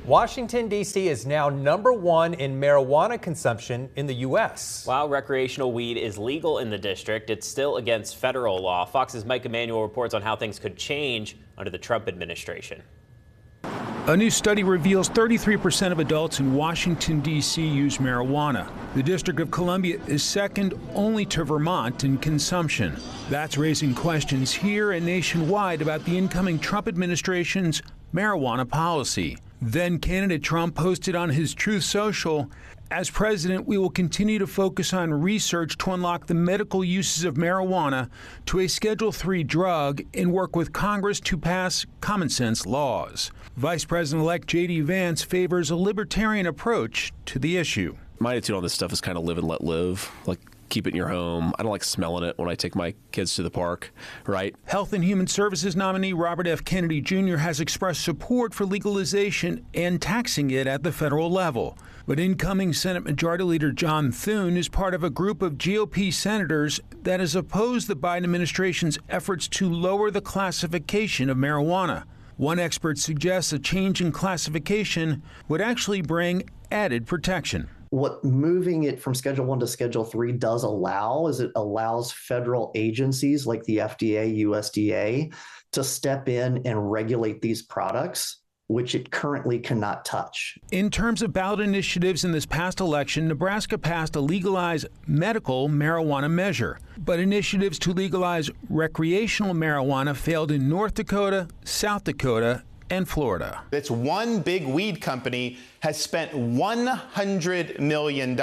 Washington, D.C. is now #1 in marijuana consumption in the U.S. While recreational weed is legal in the district, it's still against federal law. Fox's Mike Emanuel reports on how things could change under the Trump administration. A new study reveals 33% of adults in Washington, D.C. use marijuana. The District of Columbia is second only to Vermont in consumption. That's raising questions here and nationwide about the incoming Trump administration's marijuana policy. Then candidate Trump posted on his Truth Social, "As president, we will continue to focus on research to unlock the medical uses of marijuana to a Schedule III drug and work with Congress to pass common sense laws." Vice President-elect J.D. Vance favors a libertarian approach to the issue. My attitude on this stuff is kind of live and let live. Like, keep it in your home. I don't like smelling it when I take my kids to the park, right? Health and Human Services nominee Robert F. Kennedy Jr. has expressed support for legalization and taxing it at the federal level. But incoming Senate Majority Leader John Thune is part of a group of GOP senators that has opposed the Biden administration's efforts to lower the classification of marijuana. One expert suggests a change in classification would actually bring added protection. What moving it from Schedule I to Schedule III does allow is it allows federal agencies like the FDA, USDA to step in and regulate these products, which it currently cannot touch. In terms of ballot initiatives in this past election, Nebraska passed a legalized medical marijuana measure. But initiatives to legalize recreational marijuana failed in North Dakota, South Dakota, and Florida. It's one big weed company has spent $100 million,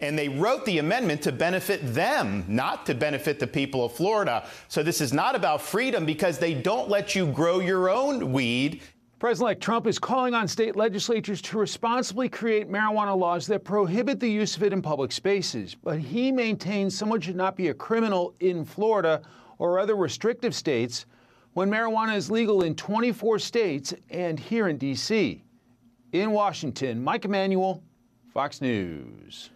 and they wrote the amendment to benefit them, not to benefit the people of Florida. So this is not about freedom because they don't let you grow your own weed. President-elect Trump is calling on state legislatures to responsibly create marijuana laws that prohibit the use of it in public spaces. But he maintains someone should not be a criminal in Florida or other restrictive states when marijuana is legal in 24 states and here in D.C. In Washington, Mike Emanuel, Fox News.